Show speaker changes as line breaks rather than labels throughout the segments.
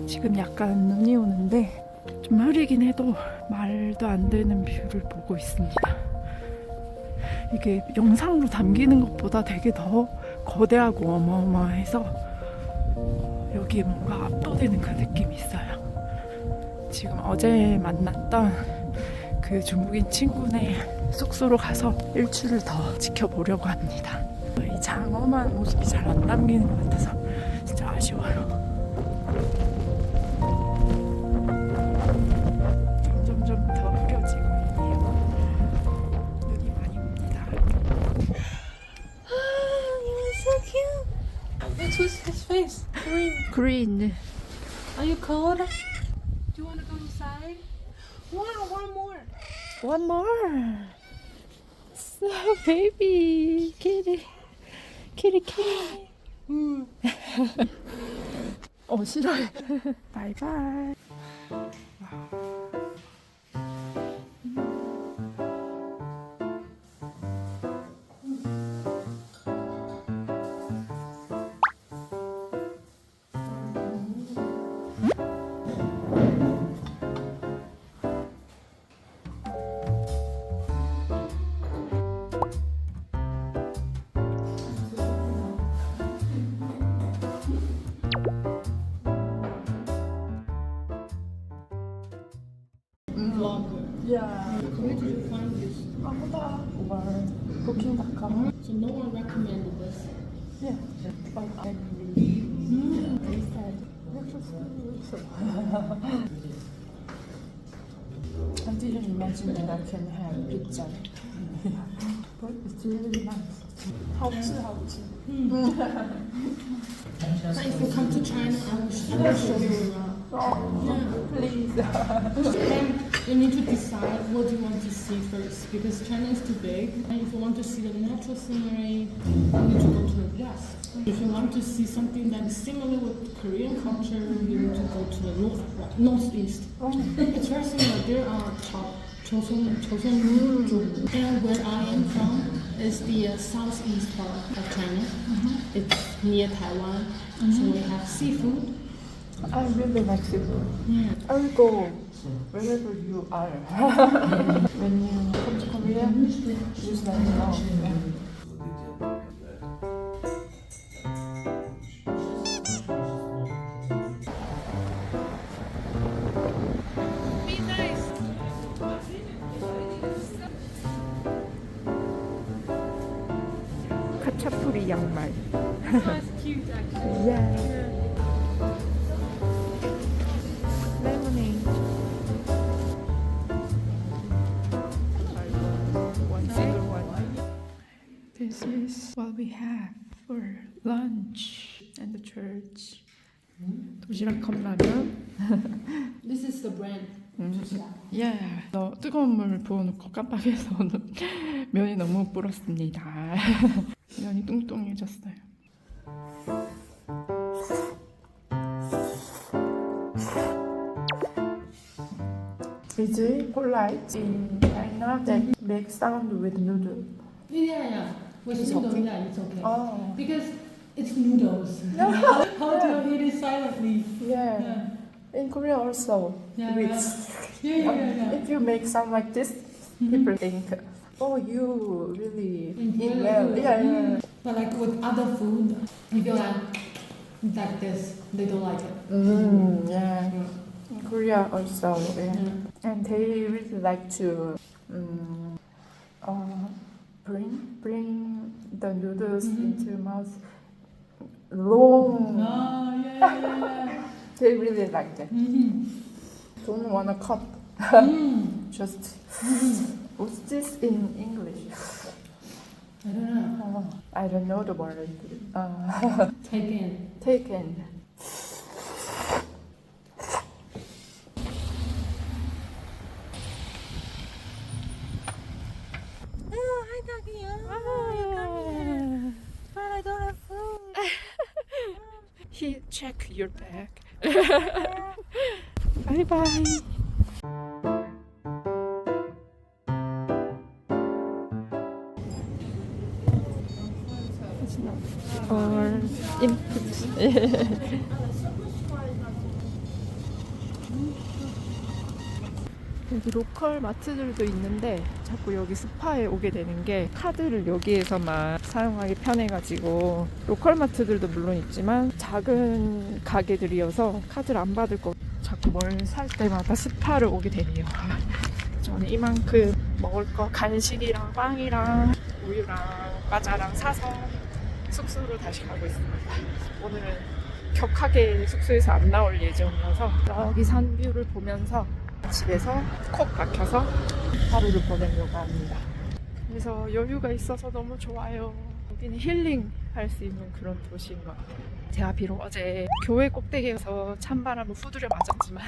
지금 약간 눈이 오는데 좀 흐리긴 해도 말도 안 되는 뷰를 보고 있습니다. 이게 영상으로 담기는 것보다 되게 더 거대하고 어마어마해서 여기에 뭔가 압도되는 그 느낌이 있어요. 지금 어제 만났던 그 중국인 친구네 숙소로 가서 일주를 더 지켜보려고 합니다. 이 장엄한 모습이 잘 안 담기는 것 같아서 진짜 아쉬워요. 점점 더 흐려지고 있네요. 눈이 많이 옵니다.
You're so cute. What's his face? Green.
Green.
Are you cold? Do you want to go inside? Wow, one more.
One more. So baby, kitty, kitty, kitty. 싫어해. 바이바이. Yeah.
Where did you find this?
Or Booking.com.
So no one recommended this.
Yeah. But I believe they said breakfast food. I didn't imagine that I can have pizza. But it's really nice. 好吃.
But if you come to China, I will show you around.
Please.
Then you need to decide what you want to see first, because China is too big. And if you want to see the natural scenery, you need to go to the west. If you want to see something that is similar with Korean culture, you need to go to the northeast. It's very similar. There are Chosun, and where I am from is the southeast part of China. It's near Taiwan, so we have seafood.
I really like seafood.
Yeah.
I will go wherever you are. When you come to Korea, just let me know. Be nice. 카차프리 양말.
That's cute, actually.
Yeah. Lemonade. One single one. This is what we have for lunch and the church. 도시락 컵라면.
This is the brand.
Yeah. 뜨거운 물 부어놓고 깜빡해서 면이 너무 불었습니다. 면이 뚱뚱해졌어요. Is it polite in China that make sound with noodle?
Yeah. With
It's
noodles,
okay.
yeah, it's okay.
Oh,
Because it's noodles. How do you eat it silently?
yeah.
Yeah.
In Korea also,
Yeah,
with
Yeah.
if you make sound like this, people think, oh, you really
Enjoy
eat
the
well.
food.
Yeah.
But like with other food, if you like this, they don't like it.
Yeah. In Korea also, yeah.
Yeah.
And they really like to bring the noodles into mouth long.
Oh, yeah.
They really like that.
Mm-hmm.
Don't wanna cut. Just what's this in English?
I don't know.
I don't know the word.
Take in.
Taken.
Oh, hi, Doggy. Oh, you come here. But I don't have food.
He check your bag. Bye bye. Or input. 여기 로컬 마트들도 있는데 자꾸 여기 스파에 오게 되는 게 카드를 여기에서만 사용하기 편해가지고 로컬 마트들도 물론 있지만 작은 가게들이어서 카드를 안 받을 거 자꾸 뭘 살 때마다 스파를 오게 되네요. 저는 이만큼 먹을 거 간식이랑 빵이랑 우유랑 과자랑 사서 숙소로 다시 가고 있습니다. 오늘은 격하게 숙소에서 안 나올 예정이어서 여기 산뷰를 보면서 집에서 콕 박혀서 하루를 보내려고 합니다. 그래서 여유가 있어서 너무 좋아요. 여기는 힐링 할 수 있는 그런 도시인 것 같아요. 제가 비록 어제 교회 꼭대기에서 찬바람을 후드려 맞았지만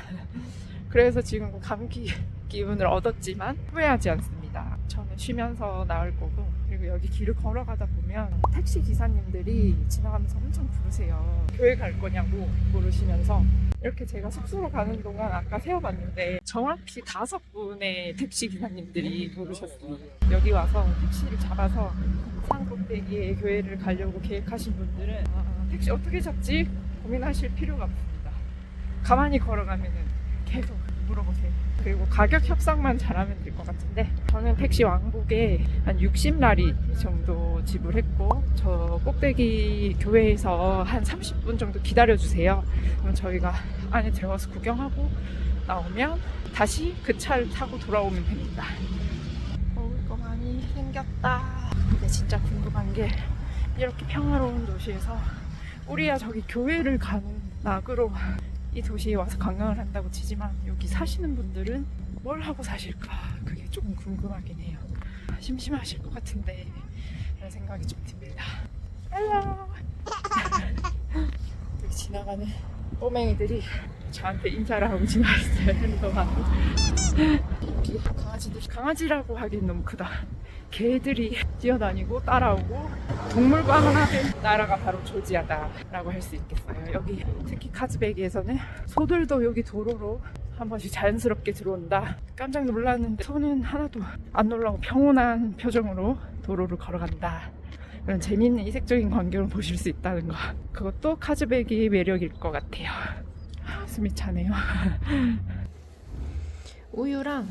그래서 지금 감기 기운을 얻었지만 후회하지 않습니다. 저는 쉬면서 나을 거고, 그리고 여기 길을 걸어가다 보면 택시 기사님들이 지나가면서 엄청 부르세요. 교회 갈 거냐고 물으시면서. 이렇게 제가 숙소로 가는 동안 아까 세어봤는데 정확히 5분의 택시 기사님들이 부르셨어요. 여기 와서 택시를 잡아서 산 꼭대기에 교회를 가려고 계획하신 분들은 택시 어떻게 잡지? 고민하실 필요가 없습니다. 가만히 걸어가면 계속 물어보세요. 그리고 가격 협상만 잘하면 될 것 같은데, 저는 택시 왕복에 한 60라리 정도 지불했고, 저 꼭대기 교회에서 한 30분 정도 기다려주세요. 그럼 저희가 안에 들어가서 구경하고 나오면 다시 그 차를 타고 돌아오면 됩니다. 먹을 거 많이 생겼다. 근데 진짜 궁금한 게, 이렇게 평화로운 도시에서 우리야 저기 교회를 가는 낙으로 이 도시에 와서 관광을 한다고 치지만 여기 사시는 분들은 뭘 하고 사실까, 그게 조금 궁금하긴 해요. 심심하실 것 같은데 이런 생각이 좀 듭니다. 헬로. 여기 지나가는 꼬맹이들이 저한테 인사를 하고 지나갔어요. 헬로하고. 여기 강아지라고 하기엔 너무 크다. 개들이 뛰어다니고 따라오고, 동물과 하나된 나라가 바로 조지아다라고 할 수 있겠어요. 여기 특히 카즈베기에서는 소들도 여기 도로로 한 번씩 자연스럽게 들어온다. 깜짝 놀랐는데 소는 하나도 안 놀라고 평온한 표정으로 도로를 걸어간다. 그런 재미있는 이색적인 광경을 보실 수 있다는 거, 그것도 카즈베기의 매력일 것 같아요. 숨이 차네요. 우유랑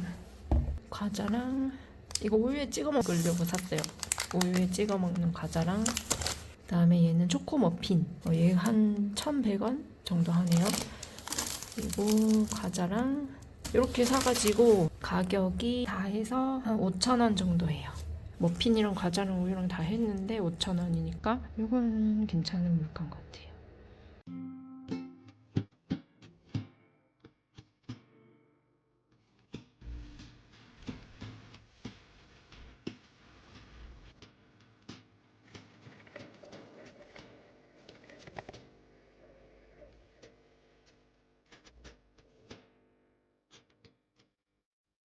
과자랑 이거 우유에 찍어 먹으려고 샀어요. 우유에 찍어 먹는 과자랑, 그다음에 얘는 초코 머핀. 얘 한 1,100원 정도 하네요. 그리고 과자랑 이렇게 사가지고 가격이 다 해서 한 5,000원 정도 해요. 머핀이랑 과자랑 우유랑 다 했는데 5,000원이니까 이거는 괜찮은 물건 같아요.